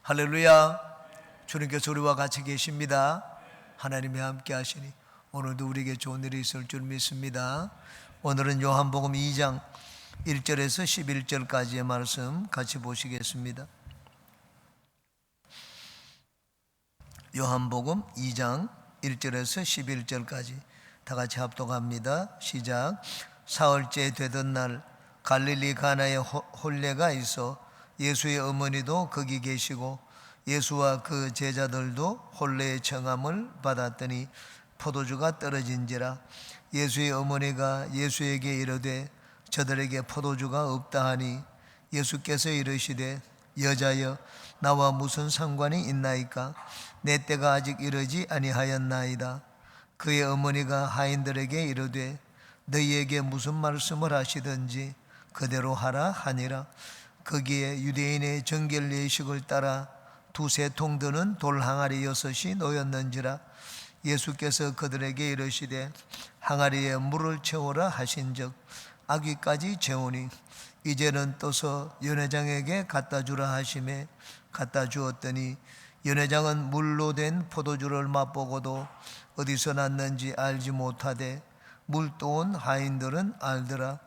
할렐루야. 주님께서 우리와 같이 계십니다. 하나님이 함께 하시니 오늘도 우리에게 좋은 일이 있을 줄 믿습니다. 오늘은 요한복음 2장 1절에서 11절까지의 말씀 같이 보시겠습니다. 요한복음 2장 1절에서 11절까지 다 같이 합독합니다. 시작. 사흘째 되던 날 갈릴리 가나에 혼례가 있어 예수의 어머니도 거기 계시고 예수와 그 제자들도 혼례의 청함을 받았더니 포도주가 떨어진지라. 예수의 어머니가 예수에게 이르되 저들에게 포도주가 없다 하니 예수께서 이르시되 여자여 나와 무슨 상관이 있나이까? 내 때가 아직 이르지 아니하였나이다. 그의 어머니가 하인들에게 이르되 너희에게 무슨 말씀을 하시든지 그대로 하라 하니라. 거기에 유대인의 정결 예식을 따라 두세 통 드는 돌 항아리 6이 놓였는지라. 예수께서 그들에게 이르시되 항아리에 물을 채우라 하신즉 아귀까지 채우니 이제는 떠서 연회장에게 갖다 주라 하시매 갖다 주었더니 연회장은 물로 된 포도주를 맛보고도 어디서 났는지 알지 못하되 물 떠온 하인들은 알더라.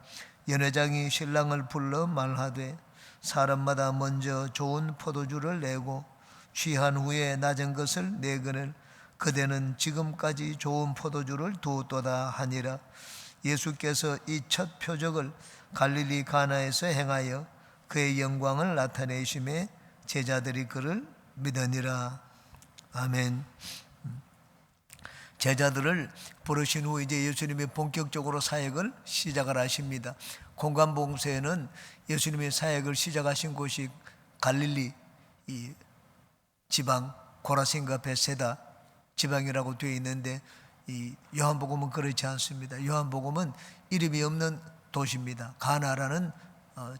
연회장이 신랑을 불러 말하되 사람마다 먼저 좋은 포도주를 내고 취한 후에 낮은 것을 내거늘 그대는 지금까지 좋은 포도주를 두었도다 하니라. 예수께서 이 첫 표적을 갈릴리 가나에서 행하여 그의 영광을 나타내심에 제자들이 그를 믿으니라. 아멘. 제자들을 부르신 후 이제 예수님이 본격적으로 사역을 시작을 하십니다. 공관복음서에는 예수님이 사역을 시작하신 곳이 갈릴리 이 지방 고라신과 베세다 지방이라고 되어 있는데 이 요한복음은 그렇지 않습니다. 요한복음은 이름이 없는 도시입니다. 가나라는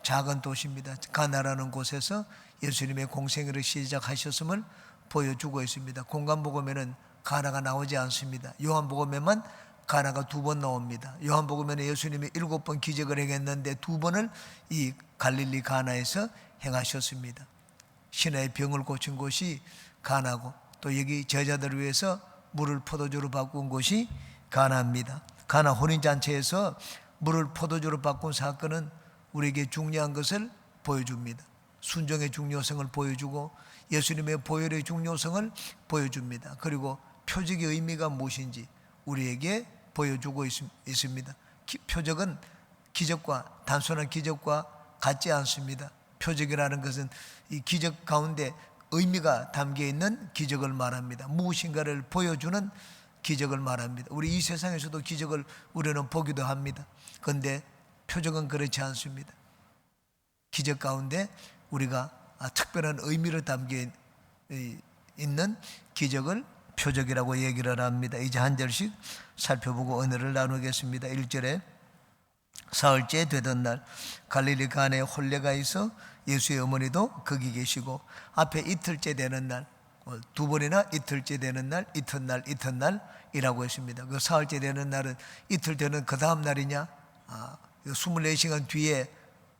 작은 도시입니다. 가나라는 곳에서 예수님의 공생애를 시작하셨음을 보여주고 있습니다. 공관복음에는 가나가 나오지 않습니다. 요한복음에만 가나가 2번 나옵니다. 요한복음에는 예수님이 7번 기적을 행했는데 2번을 이 갈릴리 가나에서 행하셨습니다. 신하의 병을 고친 곳이 가나고 또 여기 제자들을 위해서 물을 포도주로 바꾼 곳이 가나입니다. 가나 혼인잔치에서 물을 포도주로 바꾼 사건은 우리에게 중요한 것을 보여줍니다. 순종의 중요성을 보여주고 예수님의 보혈의 중요성을 보여줍니다. 그리고 표적의 의미가 무엇인지 우리에게 보여주고 있습니다. 표적은 기적과 단순한 기적과 같지 않습니다. 표적이라는 것은 이 기적 가운데 의미가 담겨 있는 기적을 말합니다. 무엇인가를 보여주는 기적을 말합니다. 우리 이 세상에서도 기적을 우리는 보기도 합니다. 그런데 표적은 그렇지 않습니다. 기적 가운데 우리가 특별한 의미를 담겨 있는 기적을 표적이라고 얘기를 합니다. 이제 한 절씩 살펴보고 은혜를 나누겠습니다. 1절에 사흘째 되던 날 갈릴리 가나에 혼례가 있어 예수의 어머니도 거기 계시고 앞에 이틀째 되는 날 2번이나 이틀째 되는 날, 이튿날이라고 했습니다. 그 사흘째 되는 날은 이틀 되는 그 다음 날이냐 24시간 뒤에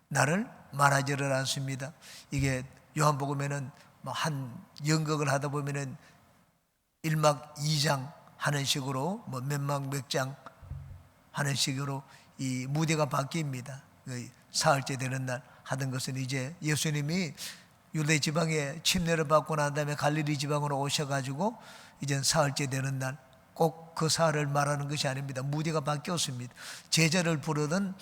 날을 말하지를 않습니다. 이게 요한복음에는 한 연극을 하다 보면은 1막 2장 하는 식으로 몇 막 몇 장 하는 식으로 이 무대가 바뀝니다. 사흘째 되는 날 하던 것은 이제 예수님이 유대 지방에 침례를 받고 난 다음에 갈릴리 지방으로 오셔가지고 이제 사흘째 되는 날 꼭 그 사흘을 말하는 것이 아닙니다. 무대가 바뀌었습니다. 제자를 부르던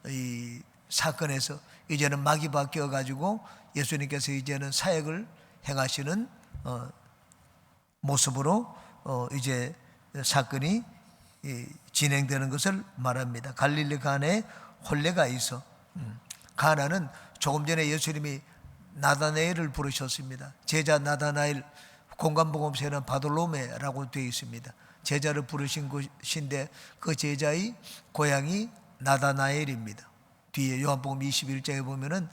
이 사건에서 이제는 막이 바뀌어가지고 예수님께서 이제는 사역을 행하시는 모습으로 이제 사건이 진행되는 것을 말합니다. 갈릴리 가나에 혼례가 있어. 가나는 조금 전에 예수님이 나다나엘을 부르셨습니다. 제자 나다나엘, 공관복음서에는 바돌로메라고 되어 있습니다. 제자를 부르신 곳인데 그 제자의 고향이 나다나엘입니다. 뒤에 요한복음 21장에 보면은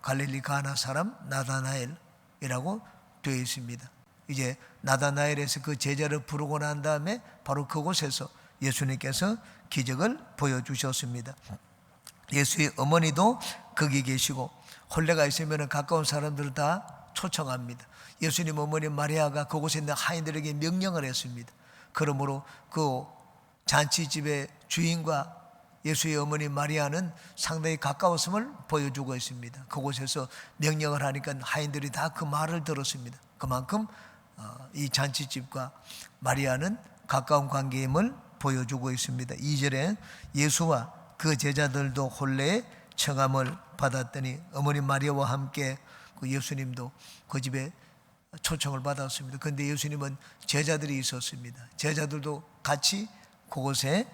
갈릴리 가나 사람 나다나엘이라고 되어 있습니다. 이제 나다나엘에서 그 제자를 부르고 난 다음에 바로 그곳에서 예수님께서 기적을 보여주셨습니다. 예수의 어머니도 거기 계시고 혼례가 있으면 가까운 사람들은 다 초청합니다. 예수님 어머니 마리아가 그곳에 있는 하인들에게 명령을 했습니다. 그러므로 그 잔치집의 주인과 예수의 어머니 마리아는 상당히 가까웠음을 보여주고 있습니다. 그곳에서 명령을 하니까 하인들이 다 그 말을 들었습니다. 그만큼 이 잔치집과 마리아는 가까운 관계임을 보여주고 있습니다. 2절에 예수와 그 제자들도 혼례의 청함을 받았더니 어머니 마리아와 함께 그 예수님도 그 집에 초청을 받았습니다. 그런데 예수님은 제자들이 있었습니다. 제자들도 같이 그곳에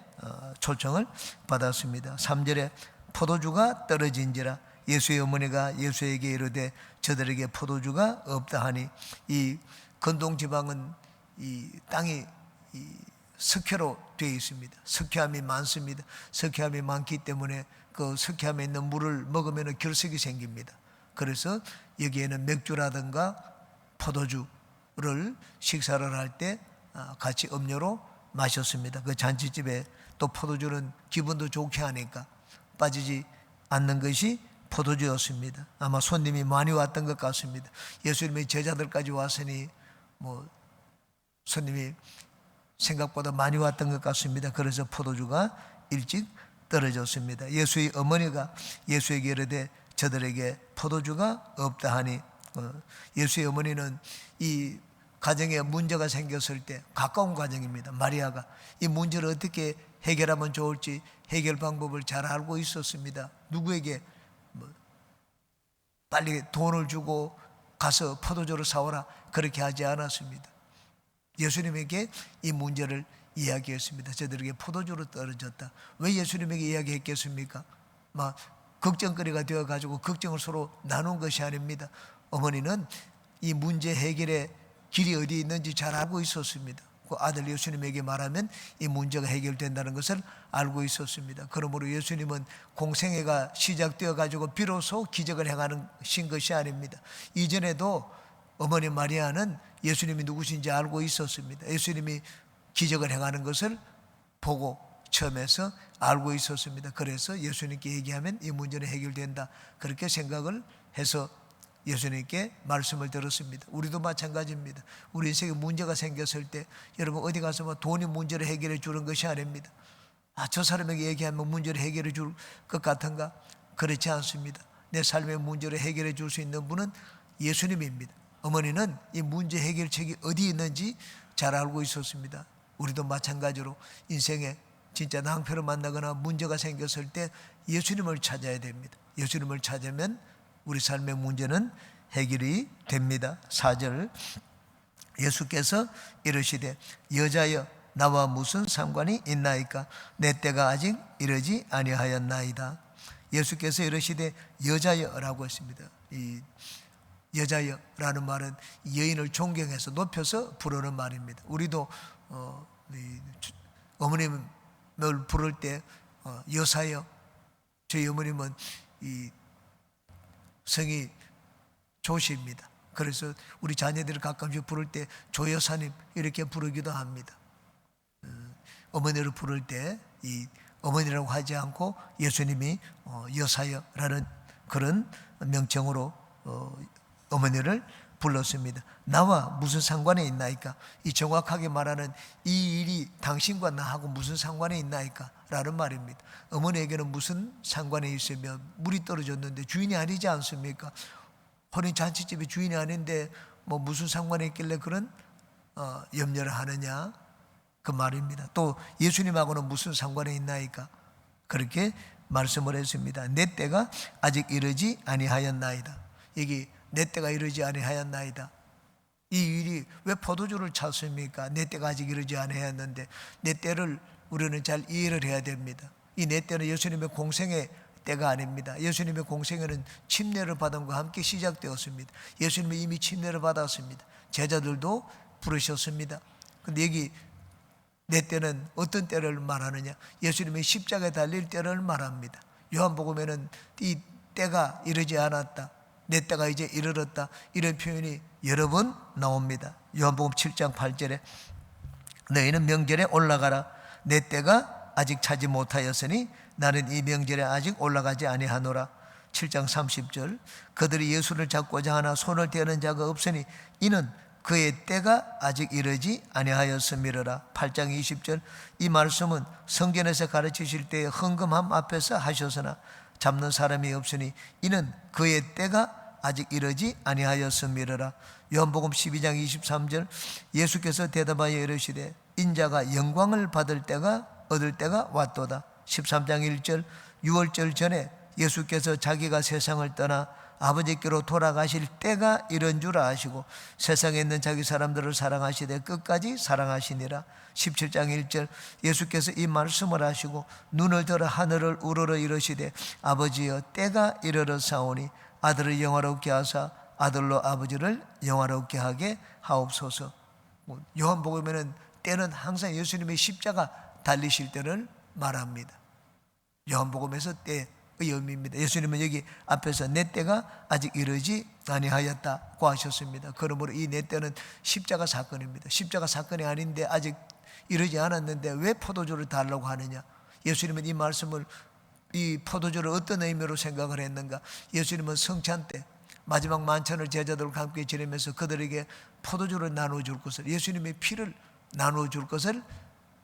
초청을 받았습니다. 3절에 포도주가 떨어진지라 예수의 어머니가 예수에게 이르되 저들에게 포도주가 없다 하니, 이 건동 지방은 이 땅이 석회로 되어 있습니다. 석회암이 많습니다. 석회암이 많기 때문에 그 석회암에 있는 물을 먹으면 결석이 생깁니다. 그래서 여기에는 맥주라든가 포도주를 식사를 할 때 같이 음료로 마셨습니다. 그 잔치집에 또 포도주는 기분도 좋게 하니까 빠지지 않는 것이 포도주였습니다. 아마 손님이 많이 왔던 것 같습니다. 예수님의 제자들까지 왔으니 뭐 손님이 생각보다 많이 왔던 것 같습니다. 그래서 포도주가 일찍 떨어졌습니다. 예수의 어머니가 예수에게 이르되 저들에게 포도주가 없다 하니, 예수의 어머니는 이 가정에 문제가 생겼을 때, 가까운 가정입니다. 마리아가 이 문제를 어떻게 해결하면 좋을지 해결 방법을 잘 알고 있었습니다. 누구에게 빨리 돈을 주고 가서 포도주를 사오라 그렇게 하지 않았습니다. 예수님에게 이 문제를 이야기했습니다. 저들에게 포도주로 떨어졌다. 왜 예수님에게 이야기했겠습니까? 막 걱정거리가 되어가지고 걱정을 서로 나눈 것이 아닙니다. 어머니는 이 문제 해결의 길이 어디 있는지 잘 알고 있었습니다. 그 아들 예수님에게 말하면 이 문제가 해결된다는 것을 알고 있었습니다. 그러므로 예수님은 공생애가 시작되어 가지고 비로소 기적을 행하는 것이 아닙니다. 이전에도 어머니 마리아는 예수님이 누구신지 알고 있었습니다. 예수님이 기적을 행하는 것을 보고 처음에서 알고 있었습니다. 그래서 예수님께 얘기하면 이 문제는 해결된다 그렇게 생각을 해서 예수님께 말씀을 들었습니다. 우리도 마찬가지입니다. 우리 인생에 문제가 생겼을 때 여러분 어디 가서 뭐 돈이 문제를 해결해 주는 것이 아닙니다. 저 사람에게 얘기하면 문제를 해결해 줄 것 같은가? 그렇지 않습니다. 내 삶의 문제를 해결해 줄 수 있는 분은 예수님입니다. 어머니는 이 문제 해결책이 어디 있는지 잘 알고 있었습니다. 우리도 마찬가지로 인생에 진짜 낭패를 만나거나 문제가 생겼을 때 예수님을 찾아야 됩니다. 예수님을 찾으면 우리 삶의 문제는 해결이 됩니다. 4절 예수께서 이르시되 여자여 나와 무슨 상관이 있나이까? 내 때가 아직 이르지 아니하였나이다. 예수께서 이르시되 여자여라고 했습니다. 이 여자여라는 말은 여인을 존경해서 높여서 부르는 말입니다. 우리도 어머님을 부를 때 여사여, 저희 어머님은 이 성이 조씨입니다. 그래서 우리 자녀들을 가끔씩 부를 때 조여사님 이렇게 부르기도 합니다. 어머니를 부를 때 이 어머니라고 하지 않고 예수님이 여사여라는 그런 명칭으로 어머니를 불렀습니다. 나와 무슨 상관이 있나이까? 이 정확하게 말하는 이 일이 당신과 나하고 무슨 상관이 있나이까? 라는 말입니다. 어머니에게는 무슨 상관이 있으며 물이 떨어졌는데 주인이 아니지 않습니까? 혼인 잔치집이 주인이 아닌데 뭐 무슨 상관이 있길래 그런 염려를 하느냐? 그 말입니다. 또 예수님하고는 무슨 상관이 있나이까? 그렇게 말씀을 했습니다. 내 때가 아직 이르지 아니하였나이다. 이게 내 때가 이르지 아니하였나이다. 이 일이 왜 포도주를 찾습니까? 내 때가 아직 이르지 아니하였는데 내 때를 우리는 잘 이해를 해야 됩니다. 이 내 때는 예수님의 공생의 때가 아닙니다. 예수님의 공생애는 침례를 받은 것과 함께 시작되었습니다. 예수님이 이미 침례를 받았습니다. 제자들도 부르셨습니다. 그런데 여기 내 때는 어떤 때를 말하느냐? 예수님이 십자가에 달릴 때를 말합니다. 요한복음에는 이 때가 이르지 않았다, 내 때가 이제 이르렀다, 이런 표현이 여러 번 나옵니다. 요한복음 7장 8절에 너희는 명절에 올라가라, 내 때가 아직 차지 못하였으니 나는 이 명절에 아직 올라가지 아니하노라. 7장 30절 그들이 예수를 잡고자 하나 손을 대는 자가 없으니 이는 그의 때가 아직 이르지 아니하였음이로라. 8장 20절 이 말씀은 성전에서 가르치실 때의 헌금함 앞에서 하셨으나 잡는 사람이 없으니 이는 그의 때가 아직 이르지 아니하였음이로라. 요한복음 12장 23절 예수께서 대답하여 이르시되 인자가 영광을 받을 때가 얻을 때가 왔도다. 13장 1절 유월절 전에 예수께서 자기가 세상을 떠나 아버지께로 돌아가실 때가 이런 줄 아시고 세상에 있는 자기 사람들을 사랑하시되 끝까지 사랑하시니라. 17장 1절 예수께서 이 말씀을 하시고 눈을 들어 하늘을 우러러 이르시되 아버지여 때가 이르러 사오니 아들을 영화롭게 하사 아들로 아버지를 영화롭게 하게 하옵소서. 요한복음에는 때는 항상 예수님의 십자가 달리실 때를 말합니다. 요한복음에서 때의 의미입니다. 예수님은 여기 앞에서 내 때가 아직 이르지 아니하였다고 하셨습니다. 그러므로 이 내 때는 십자가 사건입니다. 십자가 사건이 아닌데 아직 이르지 않았는데 왜 포도주를 달라고 하느냐? 예수님은 이 말씀을 이 포도주를 어떤 의미로 생각을 했는가? 예수님은 성찬 때 마지막 만찬을 제자들과 함께 지내면서 그들에게 포도주를 나눠줄 것을, 예수님의 피를 나눠줄 것을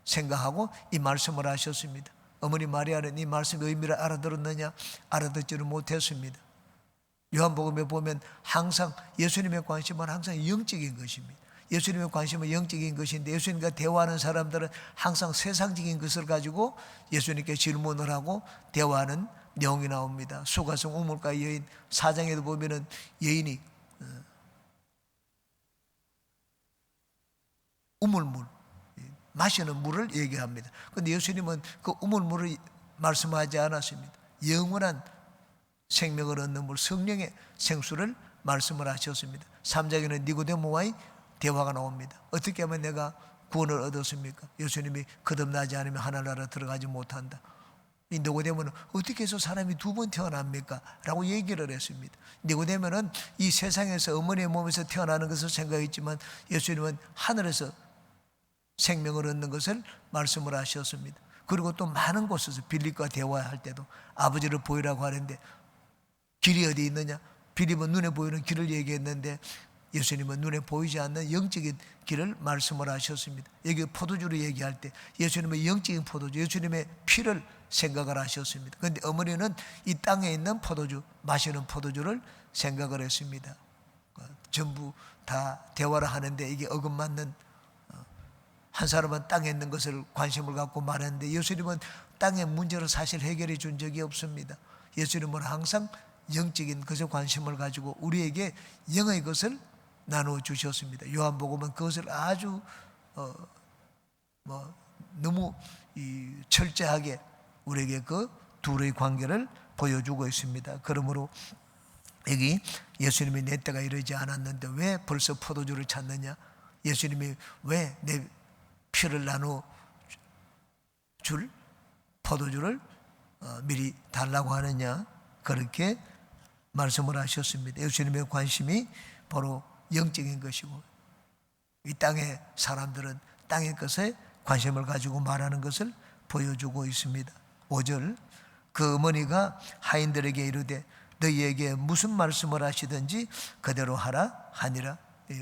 생각하고 이 말씀을 하셨습니다. 어머니 마리아는 이 말씀의 의미를 알아들었느냐? 알아듣지는 못했습니다. 요한복음에 보면 항상 예수님의 관심은 항상 영적인 것입니다. 예수님의 관심은 영적인 것인데 예수님과 대화하는 사람들은 항상 세상적인 것을 가지고 예수님께 질문을 하고 대화하는 내용이 나옵니다. 수가성 우물가 여인 4장에도 보면은 여인이 우물물 마시는 물을 얘기합니다. 그런데 예수님은 그 우물물을 말씀하지 않았습니다. 영원한 생명을 얻는 물 성령의 생수를 말씀을 하셨습니다. 3장에는 니고데모와의 대화가 나옵니다. 어떻게 하면 내가 구원을 얻었습니까? 예수님이 거듭나지 않으면 하늘나라 들어가지 못한다. 이 니고데모는 어떻게 해서 사람이 두 번 태어납니까? 라고 얘기를 했습니다. 니고데모는 이 세상에서 어머니의 몸에서 태어나는 것을 생각했지만 예수님은 하늘에서 생명을 얻는 것을 말씀을 하셨습니다. 그리고 또 많은 곳에서 빌립과 대화할 때도 아버지를 보이라고 하는데 길이 어디 있느냐? 빌립은 눈에 보이는 길을 얘기했는데 예수님은 눈에 보이지 않는 영적인 길을 말씀을 하셨습니다. 여기 포도주를 얘기할 때 예수님의 영적인 포도주, 예수님의 피를 생각을 하셨습니다. 그런데 어머니는 이 땅에 있는 포도주, 마시는 포도주를 생각을 했습니다. 전부 다 대화를 하는데 이게 어긋맞는, 한 사람은 땅에 있는 것을 관심을 갖고 말하는데 예수님은 땅의 문제를 사실 해결해 준 적이 없습니다. 예수님은 항상 영적인 것에 관심을 가지고 우리에게 영의 것을 나누어 주셨습니다. 요한복음은 그것을 아주 너무 철저하게 우리에게 그 둘의 관계를 보여주고 있습니다. 그러므로 여기 예수님이 내 때가 이르지 않았는데 왜 벌써 포도주를 찾느냐? 예수님이 왜 내 피를 나눠 줄 포도주를 미리 달라고 하느냐? 그렇게 말씀을 하셨습니다. 예수님의 관심이 바로 영적인 것이고 이 땅의 사람들은 땅의 것에 관심을 가지고 말하는 것을 보여주고 있습니다. 5절 그 어머니가 하인들에게 이르되 너희에게 무슨 말씀을 하시든지 그대로 하라 하니라.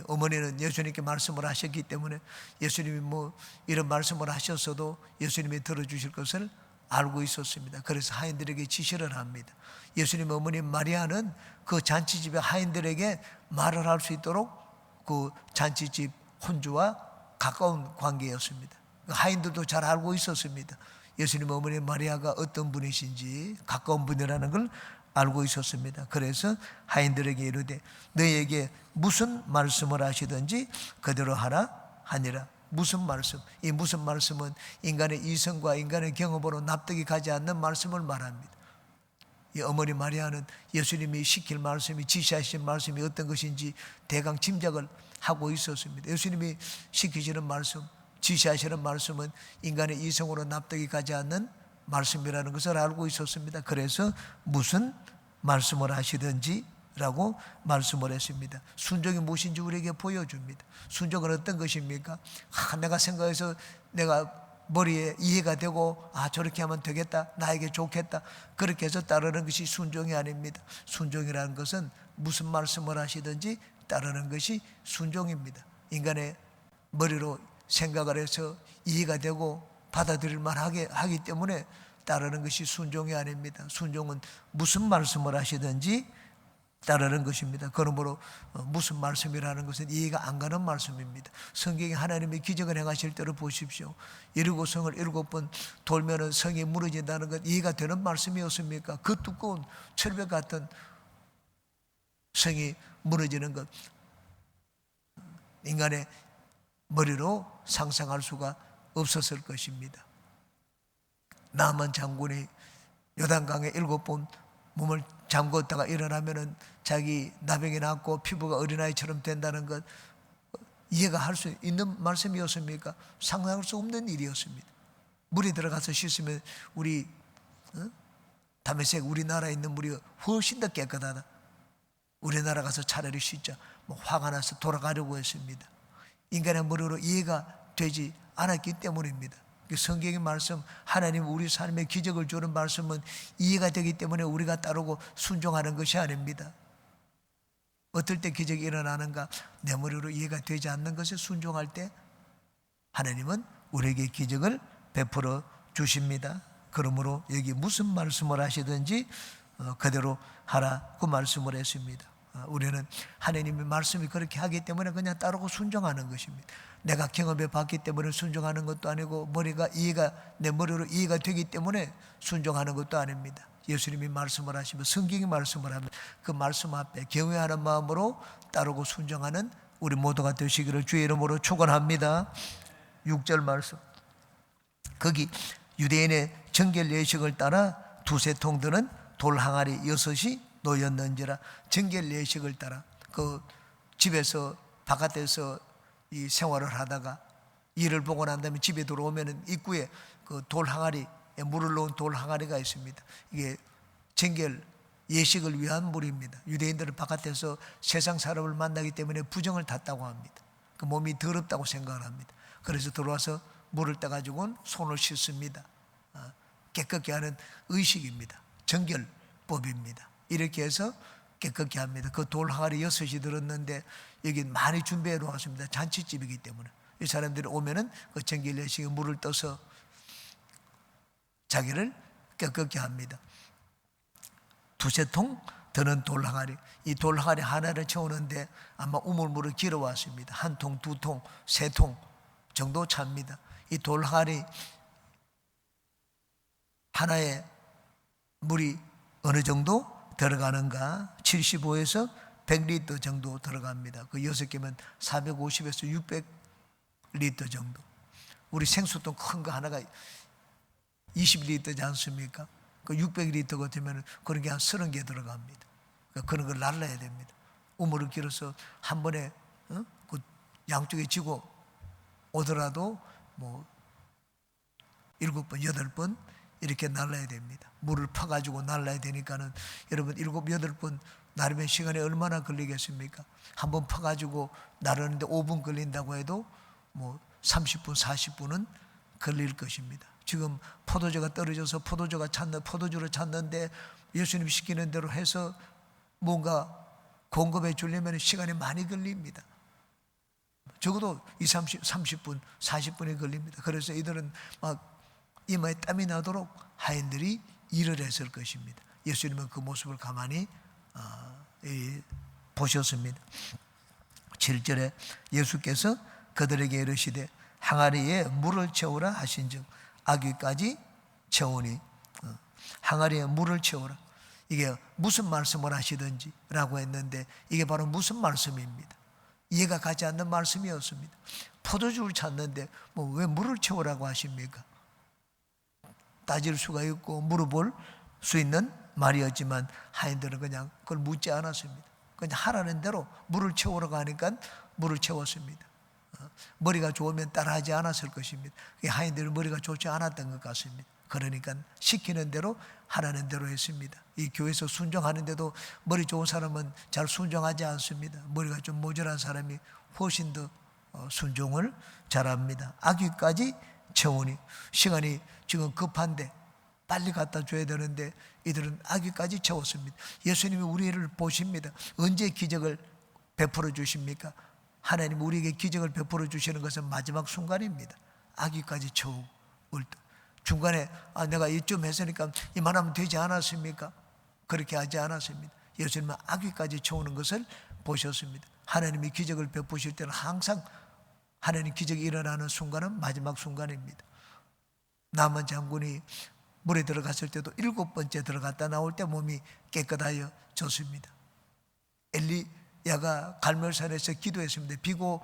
어머니는 예수님께 말씀을 하셨기 때문에 예수님이 이런 말씀을 하셨어도 예수님이 들어주실 것을 알고 있었습니다. 그래서 하인들에게 지시를 합니다. 예수님 어머니 마리아는 그 잔치집에 하인들에게 말을 할 수 있도록 그 잔치집 혼주와 가까운 관계였습니다. 하인들도 잘 알고 있었습니다. 예수님 어머니 마리아가 어떤 분이신지 가까운 분이라는 걸 알고 있었습니다. 그래서 하인들에게 이르되 너희에게 무슨 말씀을 하시든지 그대로 하라 하니라. 무슨 말씀? 이 무슨 말씀은 인간의 이성과 인간의 경험으로 납득이 가지 않는 말씀을 말합니다. 이 어머니 마리아는 예수님이 시킬 말씀이, 지시하신 말씀이 어떤 것인지 대강 짐작을 하고 있었습니다. 예수님이 시키시는 말씀, 지시하시는 말씀은 인간의 이성으로 납득이 가지 않는 말씀이라는 것을 알고 있었습니다. 그래서 무슨 말씀을 하시든지 라고 말씀을 했습니다. 순종이 무엇인지 우리에게 보여줍니다. 순종은 어떤 것입니까? 내가 생각해서 내가 머리에 이해가 되고 저렇게 하면 되겠다, 나에게 좋겠다, 그렇게 해서 따르는 것이 순종이 아닙니다. 순종이라는 것은 무슨 말씀을 하시든지 따르는 것이 순종입니다. 인간의 머리로 생각을 해서 이해가 되고 받아들일 만하게 하기 때문에 따르는 것이 순종이 아닙니다. 순종은 무슨 말씀을 하시든지 따르는 것입니다. 그러므로 무슨 말씀이라는 것은 이해가 안 가는 말씀입니다. 성경에 하나님의 기적을 행하실 때를 보십시오. 여리고 성을 7번 돌면은 성이 무너진다는 것 이해가 되는 말씀이었습니까? 그 두꺼운 철벽 같은 성이 무너지는 것, 인간의 머리로 상상할 수가 없었을 것입니다. 나만 장군이 요단강에 7번 몸을 잠궜다가 일어나면은 자기 나병이 낫고 피부가 어린아이처럼 된다는 것 이해가 할 수 있는 말씀이었습니까? 상상할 수 없는 일이었습니다. 물에 들어가서 씻으면 우리 다메섹 우리나라에 있는 물이 훨씬 더 깨끗하다. 우리나라 가서 차라리 씻자. 화가 나서 돌아가려고 했습니다. 인간의 머리로 이해가 되지 않았기 때문입니다. 성경의 말씀, 하나님 우리 삶에 기적을 주는 말씀은 이해가 되기 때문에 우리가 따르고 순종하는 것이 아닙니다. 어떨 때 기적이 일어나는가? 내 머리로 이해가 되지 않는 것에 순종할 때 하나님은 우리에게 기적을 베풀어 주십니다. 그러므로 여기 무슨 말씀을 하시든지 그대로 하라고 말씀을 했습니다. 우리는 하나님의 말씀이 그렇게 하기 때문에 그냥 따르고 순종하는 것입니다. 내가 경험해 봤기 때문에 순종하는 것도 아니고 내 머리로 이해가 되기 때문에 순종하는 것도 아닙니다. 예수님이 말씀을 하시면 성경이 말씀을 하면 그 말씀 앞에 경외하는 마음으로 따르고 순종하는 우리 모두가 되시기를 주의 이름으로 축원합니다. 6절 말씀, 거기 유대인의 정결 예식을 따라 두세 통 드는 돌 항아리 6이 놓였는지라. 정결 예식을 따라 그 집에서 바깥에서 이 생활을 하다가 일을 보고 난 다음에 집에 들어오면은 입구에 그 돌 항아리, 물을 넣은 돌 항아리가 있습니다. 이게 정결 예식을 위한 물입니다. 유대인들은 바깥에서 세상 사람을 만나기 때문에 부정을 탔다고 합니다. 그 몸이 더럽다고 생각을 합니다. 그래서 들어와서 물을 떠가지고는 손을 씻습니다. 깨끗게 하는 의식입니다. 정결법입니다. 이렇게 해서 깨끗게 합니다. 그 돌 항아리 6이 들었는데 여기 많이 준비해 놓았습니다. 잔치집이기 때문에 이 사람들이 오면은 그 정결 예식에 물을 떠서 자기를 깨끗게 합니다. 두세 통 드는 돌 항아리, 이 돌 항아리 하나를 채우는데 아마 우물물을 길어 왔습니다. 한 통, 두 통, 세 통 정도 찹니다. 이 돌 항아리 하나에 물이 어느 정도 들어가는가? 75에서 100리터 정도 들어갑니다. 그 6개면 450에서 600리터 정도. 우리 생수통 큰 거 하나가 20리터지 않습니까? 그 600리터 같으면 그런 게 한 30개 들어갑니다. 그러니까 그런 걸 날라야 됩니다. 우물을 길어서 한 번에 그 양쪽에 지고 오더라도 7번, 8번 이렇게 날라야 됩니다. 물을 퍼가지고 날라야 되니까는 여러분 7, 8번 나르면 시간이 얼마나 걸리겠습니까? 한번 퍼가지고 나르는데 5분 걸린다고 해도 30분, 40분은 걸릴 것입니다. 지금 포도주가 떨어져서 포도주를 찾는데 예수님 시키는 대로 해서 뭔가 공급해 주려면 시간이 많이 걸립니다. 적어도 30분, 40분이 걸립니다. 그래서 이들은 막 이마에 땀이 나도록 하인들이 일을 했을 것입니다. 예수님은 그 모습을 가만히 보셨습니다. 7절에 예수께서 그들에게 이르시되 항아리에 물을 채우라 하신즉 아귀까지 채우니. 항아리에 물을 채우라, 이게 무슨 말씀을 하시든지 라고 했는데 이게 바로 무슨 말씀입니다. 이해가 가지 않는 말씀이었습니다. 포도주를 찾는데 왜 물을 채우라고 하십니까? 따질 수가 있고 물어볼 수 있는 말이었지만 하인들은 그냥 그걸 묻지 않았습니다. 그냥 하라는 대로 물을 채우라고 하니까 물을 채웠습니다. 머리가 좋으면 따라하지 않았을 것입니다. 하인들은 머리가 좋지 않았던 것 같습니다. 그러니까 시키는 대로 하라는 대로 했습니다. 이 교회에서 순종하는데도 머리 좋은 사람은 잘 순종하지 않습니다. 머리가 좀 모자란 사람이 훨씬 더 순종을 잘합니다. 아귀까지 채우니 시간이 지금 급한데 빨리 갖다 줘야 되는데 이들은 아기까지 채웠습니다. 예수님이 우리를 보십니다. 언제 기적을 베풀어 주십니까? 하나님 우리에게 기적을 베풀어 주시는 것은 마지막 순간입니다. 아기까지 채우고 중간에 내가 이쯤 했으니까 이만하면 되지 않았습니까? 그렇게 하지 않았습니다. 예수님은 아기까지 채우는 것을 보셨습니다. 하나님이 기적을 베푸실 때는 항상 하나님 기적이 일어나는 순간은 마지막 순간입니다. 나만 장군이 물에 들어갔을 때도 7번째 들어갔다 나올 때 몸이 깨끗해졌습니다. 엘리야가 갈멜산에서 기도했습니다. 비고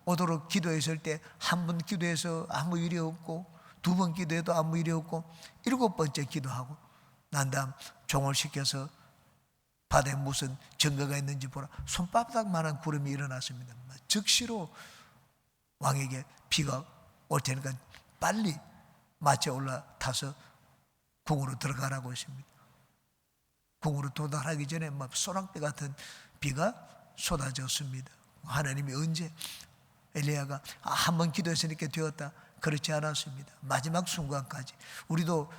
오도록 기도했을 때 한 번 기도해서 아무 일이 없고 2번 기도해도 아무 일이 없고 7번째 기도하고 난 다음 종을 시켜서 바다에 무슨 증거가 있는지 보라. 손바닥만한 구름이 일어났습니다. 즉시로 왕에게 비가 올 테니까 빨리 마차에 올라타서 궁으로 들어가라고 했습니다. 궁으로 도달하기 전에 막 소낙비 같은 비가 쏟아졌습니다. 하나님이 언제 엘리야가 한 번 기도했으니까 되었다 그렇지 않았습니다. 마지막 순간까지 우리도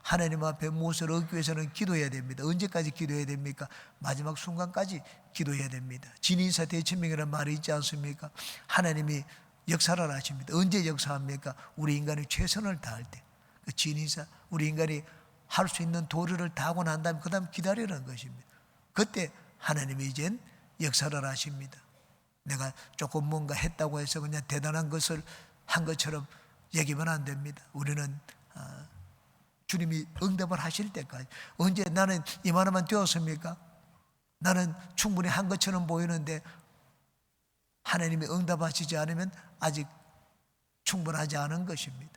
하나님 앞에 무엇을 얻기 위해서는 기도해야 됩니다. 언제까지 기도해야 됩니까? 마지막 순간까지 기도해야 됩니다. 진인사 대천명이라는 말이 있지 않습니까? 하나님이 역사를 하십니다. 언제 역사합니까? 우리 인간이 최선을 다할 때. 그 진인사 우리 인간이 할 수 있는 도리를 다 하고 난 다음에 그 다음 기다리는 것입니다. 그때 하나님이 이젠 역사를 하십니다. 내가 조금 뭔가 했다고 해서 그냥 대단한 것을 한 것처럼 얘기하면 안 됩니다. 우리는 주님이 응답을 하실 때까지. 언제 나는 이만하면 되었습니까? 나는 충분히 한 것처럼 보이는데 하나님이 응답하시지 않으면 아직 충분하지 않은 것입니다.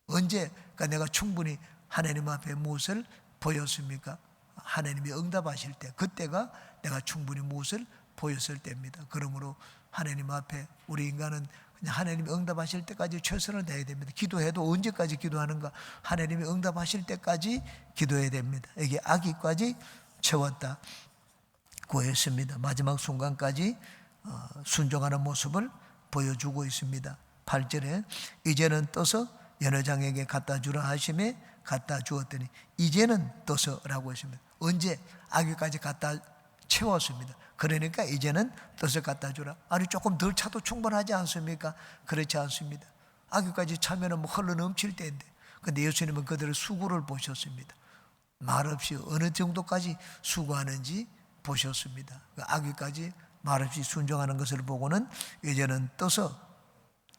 언제가 내가 충분히 하나님 앞에 무엇을 보였습니까? 하나님이 응답하실 때, 그때가 내가 충분히 무엇을 보였을 때입니다. 그러므로 하나님 앞에 우리 인간은 그냥 하나님이 응답하실 때까지 최선을 다해야 됩니다. 기도해도 언제까지 기도하는가? 하나님이 응답하실 때까지 기도해야 됩니다. 이게 아기까지 채웠다 고했습니다. 마지막 순간까지 순종하는 모습을 보여주고 있습니다. 8절에 이제는 떠서 연회장에게 갖다 주라 하심에 갖다 주었더니 이제는 떠서라고 했습니다. 언제? 아기까지 갖다 채웠습니다. 그러니까 이제는 떠서 갖다 주라. 아니 조금 덜 차도 충분하지 않습니까? 그렇지 않습니다. 아기까지 차면은 뭐 흘러 넘칠 때인데, 근데 예수님은 그들의 수고를 보셨습니다. 말없이 어느 정도까지 수고하는지 보셨습니다. 아기까지 말없이 순종하는 것을 보고는 이제는 떠서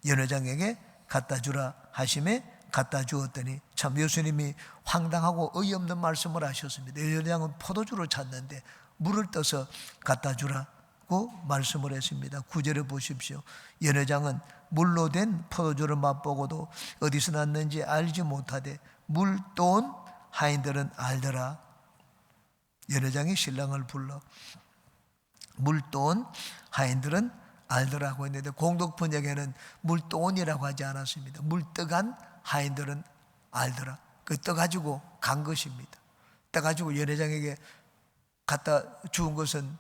연회장에게 갖다 주라 하심에 갖다 주었더니, 참 예수님이 황당하고 어이없는 말씀을 하셨습니다. 연회장은 포도주를 찾는데 물을 떠서 갖다 주라고 말씀을 했습니다. 9절에 보십시오. 연회장은 물로 된 포도주를 맛보고도 어디서 났는지 알지 못하되 물 떠온 하인들은 알더라. 연회장이 신랑을 불러 물 떠온 하인들은 알더라고 했는데, 공독 번역에는 물 떠온이라고 하지 않았습니다. 물 떠간 하인들은 알더라. 그 떠가지고 간 것입니다. 떠가지고 연회장에게 갖다 주은 것은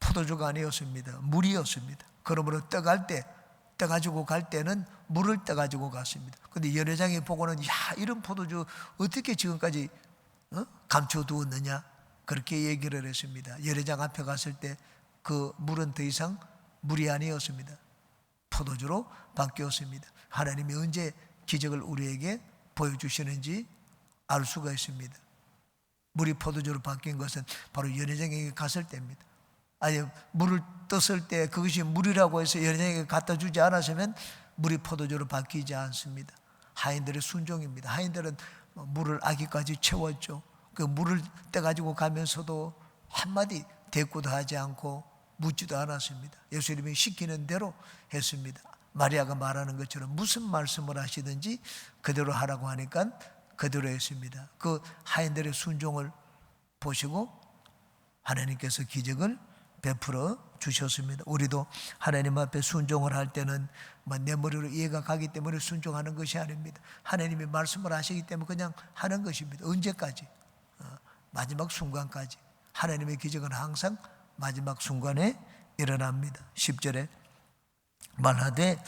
포도주가 아니었습니다. 물이었습니다. 그러므로 떠가지고 갈 때는 물을 떠가지고 갔습니다. 그런데 연회장이 보고는 야, 이런 포도주 어떻게 지금까지 감춰두었느냐, 그렇게 얘기를 했습니다. 연회장 앞에 갔을 때 그 물은 더 이상 물이 아니었습니다. 포도주로 바뀌었습니다. 하나님이 언제 기적을 우리에게 보여주시는지 알 수가 있습니다. 물이 포도주로 바뀐 것은 바로 연회장에게 갔을 때입니다. 아니, 물을 떴을 때 그것이 물이라고 해서 연회장에게 갖다 주지 않았으면 물이 포도주로 바뀌지 않습니다. 하인들의 순종입니다. 하인들은 물을 아기까지 채웠죠. 그 물을 떼가지고 가면서도 한마디 대꾸도 하지 않고 묻지도 않았습니다. 예수님이 시키는 대로 했습니다. 마리아가 말하는 것처럼 무슨 말씀을 하시든지 그대로 하라고 하니까 그대로 했습니다. 그 하인들의 순종을 보시고 하나님께서 기적을 베풀어 주셨습니다. 우리도 하나님 앞에 순종을 할 때는 내 머리로 이해가 가기 때문에 순종하는 것이 아닙니다. 하나님이 말씀을 하시기 때문에 그냥 하는 것입니다. 언제까지? 마지막 순간까지. 하나님의 기적은 항상 마지막 순간에 일어납니다. 10절에 말하되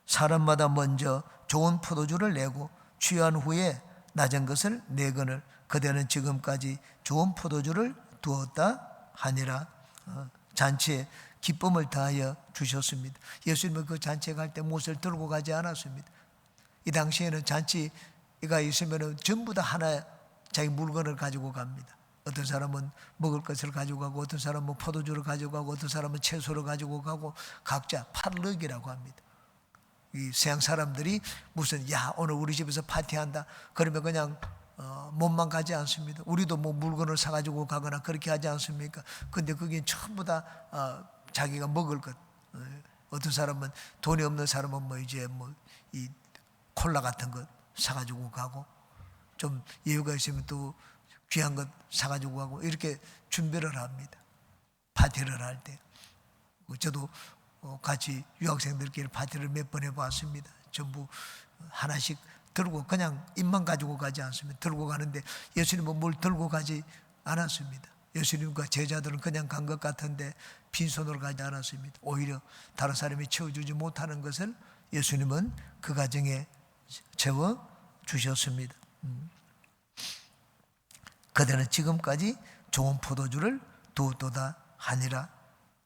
사람마다 먼저 좋은 포도주를 내고 취한 후에 낮은 것을 내거늘 그대는 지금까지 좋은 포도주를 두었다 하니라. 잔치에 기쁨을 다하여 주셨습니다. 예수님은 그 잔치에 갈 때 무엇을 들고 가지 않았습니다. 이 당시에는 잔치가 있으면 전부 다 하나 자기 물건을 가지고 갑니다. 어떤 사람은 먹을 것을 가지고 가고, 어떤 사람은 포도주를 가지고 가고, 어떤 사람은 채소를 가지고 가고, 각자 팔럭이라고 합니다. 이 서양 사람들이 무슨 오늘 우리 집에서 파티한다 그러면 그냥 몸만 가지 않습니다. 우리도 뭐 물건을 사가지고 가거나 그렇게 하지 않습니까? 근데 그게 전부 다 자기가 먹을 것. 어떤 사람은 돈이 없는 사람은 이 콜라 같은 것 사가지고 가고, 좀 여유가 있으면 또 귀한 것 사가지고 가고, 이렇게 준비를 합니다. 파티를 할 때. 저도 같이 유학생들끼리 파티를 몇 번 해봤습니다. 전부 하나씩 들고 그냥 입만 가지고 가지 않습니다. 들고 가는데 예수님은 뭘 들고 가지 않았습니다. 예수님과 제자들은 그냥 간 것 같은데 빈손으로 가지 않았습니다. 오히려 다른 사람이 채워주지 못하는 것을 예수님은 그 가정에 채워주셨습니다. 그대는 지금까지 좋은 포도주를 두었도다 하니라.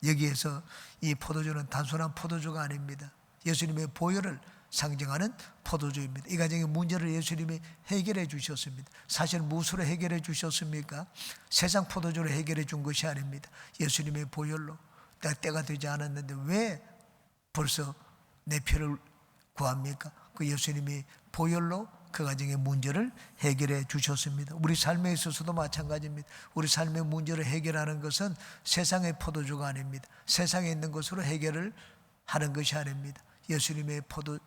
여기에서 이 포도주는 단순한 포도주가 아닙니다. 예수님의 보혈을 상징하는 포도주입니다. 이 가정의 문제를 예수님이 해결해 주셨습니다. 사실 무엇으로 해결해 주셨습니까? 세상 포도주로 해결해 준 것이 아닙니다. 예수님의 보혈로. 때가 되지 않았는데 왜 벌써 내 피를 구합니까? 그 예수님이 보혈로 그 가정의 문제를 해결해 주셨습니다. 우리 삶에 있어서도 마찬가지입니다. 우리 삶의 문제를 해결하는 것은 세상의 포도주가 아닙니다. 세상에 있는 것으로 해결을 하는 것이 아닙니다. 예수님의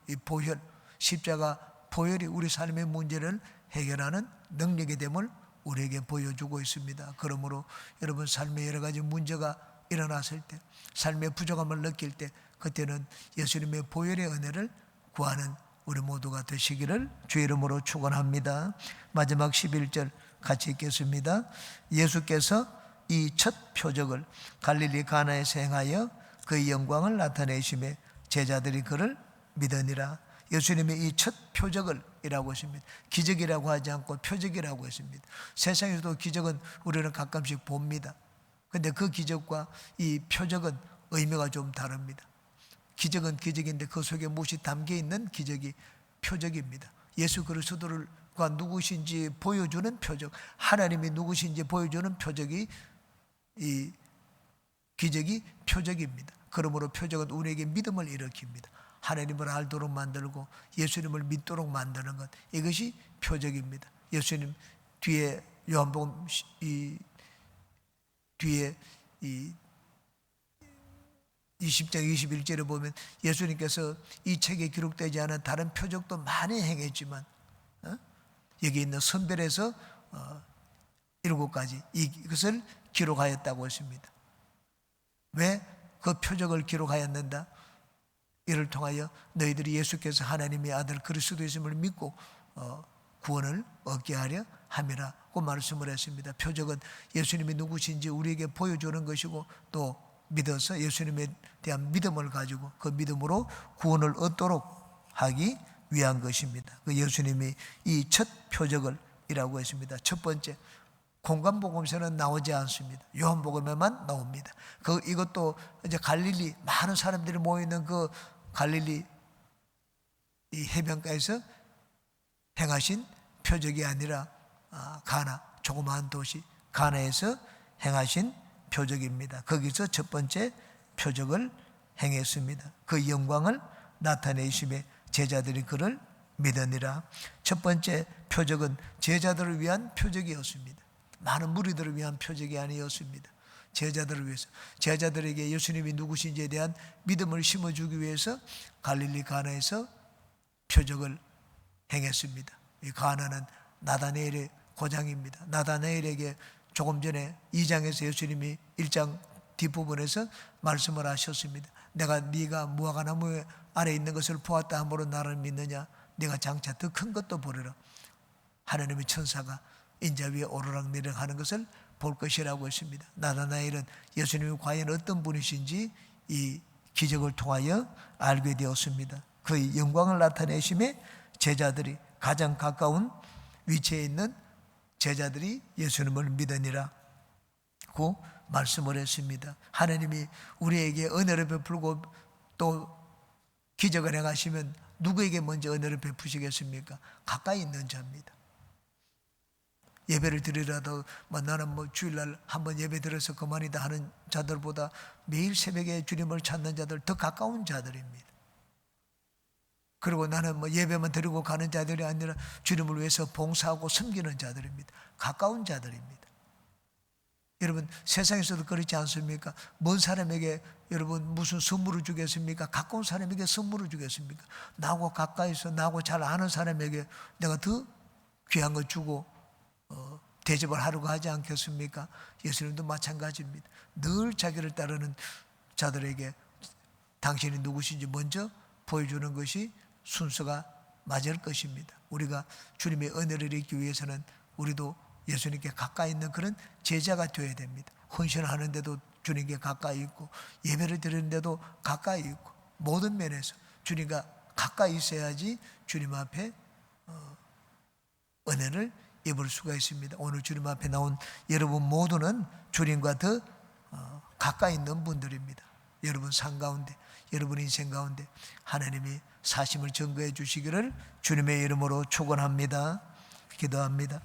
이 보혈, 십자가 보혈이 우리 삶의 문제를 해결하는 능력의 됨을 우리에게 보여주고 있습니다. 그러므로 여러분 삶에 여러 가지 문제가 일어났을 때, 삶의 부족함을 느낄 때, 그때는 예수님의 보혈의 은혜를 구하는 우리 모두가 되시기를 주의 이름으로 축원합니다. 마지막 11절 같이 읽겠습니다. 예수께서 이 첫 표적을 갈릴리 가나에서 행하여 그의 영광을 나타내시매 제자들이 그를 믿으니라. 예수님의 이 첫 표적을 이라고 했습니다. 기적이라고 하지 않고 표적이라고 했습니다. 세상에서도 기적은 우리는 가끔씩 봅니다. 그런데 그 기적과 이 표적은 의미가 좀 다릅니다. 기적은 기적인데 그 속에 무엇이 담겨있는 기적이 표적입니다. 예수 그리스도가 누구신지 보여주는 표적, 하나님이 누구신지 보여주는 표적이, 이 기적이 표적입니다. 그러므로 표적은 우리에게 믿음을 일으킵니다. 하나님을 알도록 만들고 예수님을 믿도록 만드는 것, 이것이 표적입니다. 예수님 뒤에 요한복음 뒤에 20장 21절에 보면 예수님께서 이 책에 기록되지 않은 다른 표적도 많이 행했지만 여기 있는 선별해서 7가지 이것을 기록하였다고 했습니다. 왜 그 표적을 기록하였는가? 이를 통하여 너희들이 예수께서 하나님의 아들 그리스도이심을 믿고 구원을 얻게 하려 함이라고 말씀을 했습니다. 표적은 예수님이 누구신지 우리에게 보여주는 것이고, 또 믿어서 예수님에 대한 믿음을 가지고 그 믿음으로 구원을 얻도록 하기 위한 것입니다. 그 예수님이 이 첫 표적을 이라고 했습니다. 첫 번째, 공관복음서는 나오지 않습니다. 요한복음에만 나옵니다. 이것도 이제 갈릴리 많은 사람들이 모이는 그 갈릴리 이 해변가에서 행하신 표적이 아니라 가나, 조그마한 도시 가나에서 행하신 표적입니다. 거기서 첫 번째 표적을 행했습니다. 그 영광을 나타내심에 제자들이 그를 믿으니라. 첫 번째 표적은 제자들을 위한 표적이었습니다. 많은 무리들을 위한 표적이 아니었습니다. 제자들을 위해서, 제자들에게 예수님이 누구신지에 대한 믿음을 심어주기 위해서 갈릴리 가나에서 표적을 행했습니다. 이 가나는 나다나엘의 고장입니다. 나다나엘에게 조금 전에 2장에서 예수님이 1장 뒷부분에서 말씀을 하셨습니다. 내가 네가 무화과나무 아래 있는 것을 보았다 함으로 나를 믿느냐? 네가 장차 더 큰 것도 보리라. 하나님의 천사가 인자 위에 오르락내리락 하는 것을 볼 것이라고 했습니다. 나다나엘은 예수님이 과연 어떤 분이신지 이 기적을 통하여 알게 되었습니다. 그의 영광을 나타내심에 제자들이 가장 가까운 위치에 있는 제자들이 예수님을 믿으니라 고 말씀을 했습니다. 하나님이 우리에게 은혜를 베풀고 또 기적을 행하시면 누구에게 먼저 은혜를 베푸시겠습니까? 가까이 있는 자입니다. 예배를 드리라도 나는 주일날 한번 예배 드려서 그만이다 하는 자들보다 매일 새벽에 주님을 찾는 자들 더 가까운 자들입니다. 그리고 나는 예배만 드리고 가는 자들이 아니라 주님을 위해서 봉사하고 섬기는 자들입니다. 가까운 자들입니다. 여러분 세상에서도 그렇지 않습니까? 먼 사람에게 여러분 무슨 선물을 주겠습니까? 가까운 사람에게 선물을 주겠습니까? 나하고 가까이서 나하고 잘 아는 사람에게 내가 더 귀한 거 주고 대접을 하려고 하지 않겠습니까? 예수님도 마찬가지입니다. 늘 자기를 따르는 자들에게 당신이 누구신지 먼저 보여주는 것이 순서가 맞을 것입니다. 우리가 주님의 은혜를 얻기 위해서는 우리도 예수님께 가까이 있는 그런 제자가 되어야 됩니다. 헌신하는데도 주님께 가까이 있고 예배를 드리는데도 가까이 있고 모든 면에서 주님과 가까이 있어야지 주님 앞에 은혜를 입을 수가 있습니다. 오늘 주님 앞에 나온 여러분 모두는 주님과 더 가까이 있는 분들입니다. 여러분 삶 가운데 여러분 인생 가운데 하나님이 사심을 증거해 주시기를 주님의 이름으로 축원합니다. 기도합니다.